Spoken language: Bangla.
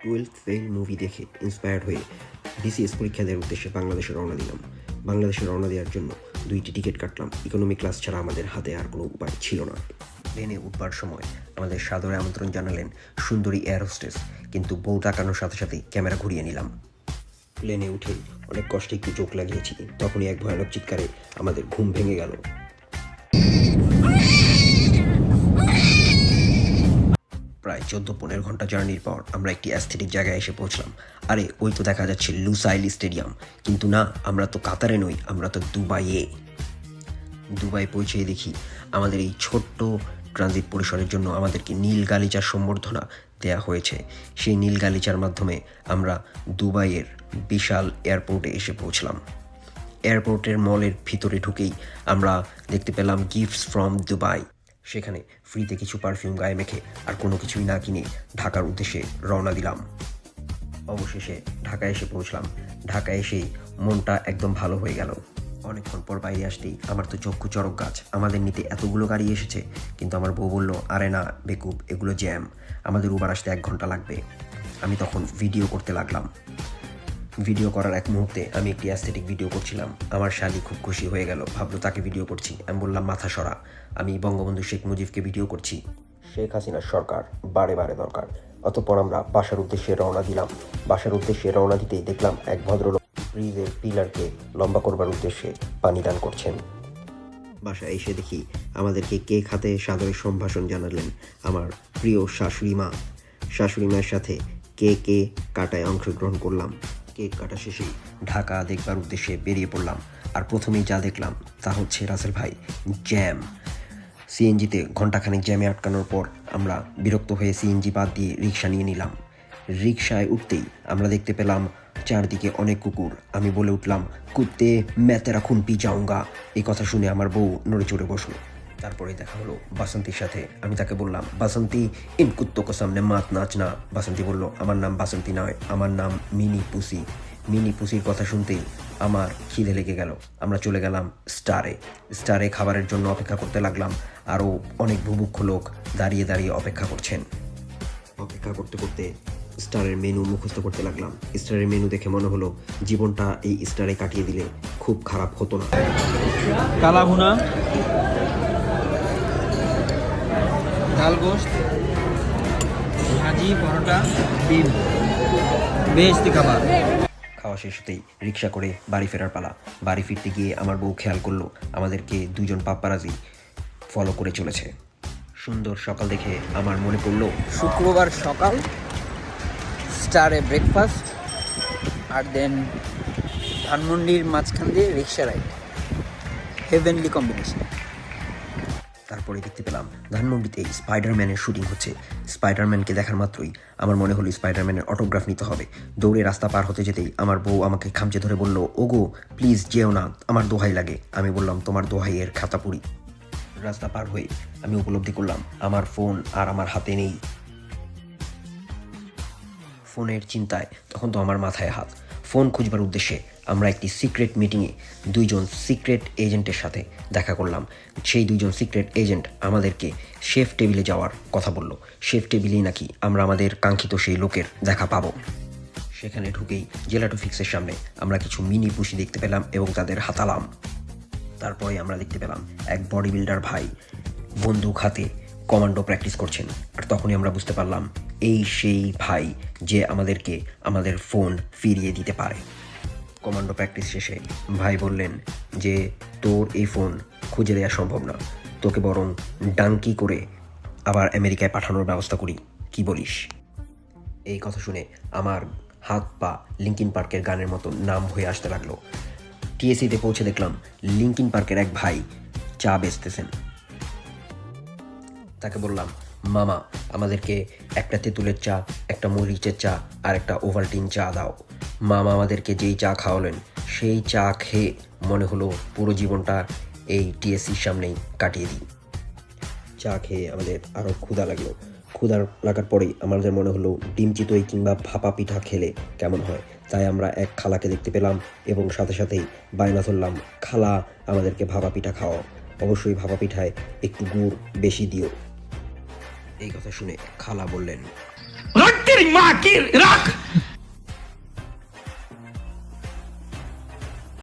টুয়েলভ ফেল মুভি দেখে ইন্সপায়ার্ড হয়ে বিসিএস পরীক্ষা দেওয়ার উদ্দেশ্যে বাংলাদেশে রওনা দিলাম। বাংলাদেশে রওনা দেওয়ার জন্য 2টি টিকিট কাটলাম। ইকোনমি ক্লাস ছাড়া আমাদের হাতে আর কোনো উপায় ছিল না। প্লেনে উঠবার সময় আমাদের সাদরে আমন্ত্রণ জানালেন সুন্দরী এয়ার হোস্টেস, কিন্তু বউ তাকানোর সাথে সাথেই ক্যামেরা ঘুরিয়ে নিলাম। প্লেনে উঠে অনেক কষ্টে একটু চোখ লাগিয়েছি, তখনই এক ভয়ানক চিৎকারে আমাদের ঘুম ভেঙে গেল। প্রায় 14-15 ঘন্টা জার্নির পর আমরা একটি অ্যাস্থেটিক জায়গায় এসে পৌঁছলাম। আরে ওই তো দেখা যাচ্ছে লুসাইল স্টেডিয়াম, কিন্তু না, আমরা তো কাতারে নই, আমরা তো দুবাইয়ে। দুবাই পৌঁছে দেখি আমাদের এই ছোট্ট ট্রানজিট পরিসরের জন্য আমাদেরকে নীল গালিচার সম্বর্ধনা দেয়া হয়েছে। সেই নীল গালিচার মাধ্যমে আমরা দুবাইয়ের বিশাল এয়ারপোর্টে এসে পৌঁছলাম। এয়ারপোর্টের মলের ভিতরে ঢুকেই আমরা দেখতে পেলাম গিফটস ফ্রম দুবাই। সেখানে ফ্রিতে কিছু পারফিউম গায়ে মেখে আর কোনো কিছুই না কিনে ঢাকার উদ্দেশ্যে রওনা দিলাম। অবশেষে ঢাকায় এসে পৌঁছলাম। ঢাকায় এসেই মনটা একদম ভালো হয়ে গেল। অনেকক্ষণ পর বাইরে আসতেই আমার তো চক্ষু চড়ক গাছ, আমাদের নিতে এতগুলো গাড়ি এসেছে, কিন্তু আমার বউ বলল, আরে না বেকুব, এগুলো জ্যাম, আমাদের উবার আসতে 1 ঘন্টা লাগবে। আমি তখন ভিডিও করতে লাগলাম। ভিডিও করার এক মুহূর্তে আমি একটি অ্যাস্থেটিক ভিডিও করছিলাম। আমার শালি খুব খুশি হয়ে গেল, ভাবলো তাকে ভিডিও করছি। আমি বললাম, মাথা সরা, আমি বঙ্গবন্ধু শেখ মুজিবকে ভিডিও করছি। শেখ হাসিনার সরকার বারে বারে দরকার। অতঃপর আমরা বাসার উদ্দেশ্যে রওনা দিলাম। বাসার উদ্দেশ্যে রওনা দিতেই দেখলাম এক ভদ্রলোক ব্রিজের পিলারকে লম্বা করবার উদ্দেশ্যে পানি দান করছেন। বাসায় এসে দেখি আমাদেরকে কেক হাতে সাদরে সম্ভাষণ জানালেন আমার প্রিয় শাশুড়ি মা। শাশুড়ি মায়ের সাথে কেকে কাটায় অংশগ্রহণ করলাম। কেক কাটা শেষেই ঢাকা দেখবার উদ্দেশ্যে বেরিয়ে পড়লাম। আর প্রথমেই যা দেখলাম তা হচ্ছে রাসেল ভাই, জ্যাম। সিএনজিতে ঘণ্টাখানেক জ্যামে আটকানোর পর আমরা বিরক্ত হয়ে সিএনজি বাদ দিয়ে রিক্সা নিয়ে নিলাম। রিক্সায় উঠতেই আমরা দেখতে পেলাম চারদিকে অনেক কুকুর। আমি বলে উঠলাম, কুত্তে मैं तेरा खून पी जाऊंगा। এই কথা শুনে আমার বউ নড়ে চড়ে বসলো। তারপরে দেখা হলো বাসন্তীর সাথে। আমি তাকে বললাম, বাসন্তী ইন কুত্তো কো সামনে মাত নাচনা। বাসন্তী বলল, আমার নাম বাসন্তী নয়, আমার নাম মিনি পুসি। মিনি পুসির কথা শুনতেই আমার খিদে লেগে গেল। আমরা চলে গেলাম স্টারে। স্টারে খাবারের জন্য অপেক্ষা করতে লাগলাম। আরও অনেক বুভুক্ষ লোক দাঁড়িয়ে দাঁড়িয়ে অপেক্ষা করছেন। অপেক্ষা করতে করতে স্টারের মেনু মুখস্থ করতে লাগলাম। স্টারের মেনু দেখে মনে হলো জীবনটা এই স্টারে কাটিয়ে দিলে খুব খারাপ হতো না। কালা ভুনা, ডাল গোস্ত, ভাজি, পরোটা, ডিম, বেশি খাবার। খাওয়া শেষ হতেই রিক্সা করে বাড়ি ফেরার পালা। বাড়ি ফিরতে গিয়ে আমার বউ খেয়াল করলো আমাদেরকে 2জন পাপ্পারাজি ফলো করে চলেছে। সুন্দর সকাল দেখে আমার মনে পড়লো শুক্রবার সকাল, স্টারে ব্রেকফাস্ট, আর দেন ধানমন্ডির মাঝখান দিয়ে রিক্সা রাইড। Heavenly combination. তারপরে দেখতে পেলাম ধানমন্ডিতে স্পাইডারম্যানের শুটিং হচ্ছে। স্পাইডারম্যানকে দেখার মাত্রই আমার মনে হলো স্পাইডারম্যানের অটোগ্রাফ নিতে হবে। দৌড়ে রাস্তা পার হতে যেতেই আমার বউ আমাকে খামচে ধরে বলল, ওগো প্লিজ যেও না, আমার দোহাই লাগে। আমি বললাম, তোমার দোহাইয়ের খাতা পুরি। রাস্তা পার হয়ে আমি উপলব্ধি করলাম আমার ফোন আর আমার হাতে নেই। ফোনের চিন্তায় তখন তো আমার মাথায় হাত। ফোন খুঁজবার উদ্দেশ্যে আমরা একটি সিক্রেট মিটিংয়ে 2জন সিক্রেট এজেন্টের সাথে দেখা করলাম। সেই 2জন সিক্রেট এজেন্ট আমাদেরকে শেফ টেবিলে যাওয়ার কথা বলল। শেফ টেবিলেই নাকি আমরা আমাদের কাঙ্ক্ষিত সেই লোকের দেখা পাবো। সেখানে ঢুকেই জেলাটো ফিক্সের সামনে আমরা কিছু মিনি পুষি দেখতে পেলাম এবং তাদের হাতালাম। তারপরে আমরা দেখতে পেলাম এক বডি বিল্ডার ভাই বন্দুক হাতে কমান্ডো প্র্যাকটিস করছেন। আর তখনই আমরা বুঝতে পারলাম এই সেই ভাই যে আমাদেরকে আমাদের ফোন ফিরিয়ে দিতে পারে। কমান্ডো প্র্যাকটিস শেষে ভাই বললেন যে তোর এই ফোন খুঁজে দেওয়া সম্ভব না, তোকে বরং ডাঙ্কি করে আবার আমেরিকায় পাঠানোর ব্যবস্থা করি, কি বলিস? এই কথা শুনে আমার হাত পা লিঙ্কিন পার্কের গানের মতো নাম হয়ে আসতে লাগলো। টিএসিতে পৌঁছে দেখলাম লিঙ্কিন পার্কের এক ভাই চা বেচতেছেন। তাকে বললাম, মামা আমাদেরকে একটা তেঁতুলের চা, একটা মরিচের চা আর একটা ওভালটিন চা দাও। মামা আমাদেরকে যেই চা খাওয়ালেন সেই চা খেয়ে মনে হলো পুরো জীবনটা এই টিএসসির সামনেই কাটিয়ে দিই। চা খেয়ে আমাদের আরও ক্ষুধা লাগলো। ক্ষুধার লাগার পরেই আমাদের মনে হলো ডিম চিতই কিংবা ভাপা পিঠা খেলে কেমন হয়। তাই আমরা এক খালাকে দেখতে পেলাম এবং সাথে সাথেই বায়না ধরলাম, খালা আমাদেরকে ভাপা পিঠা খাওয়াও, অবশ্যই ভাপা পিঠায় একটু গুড় বেশি দিও। এই কথা শুনে খালা বললেন, रख तेरी माँ की रख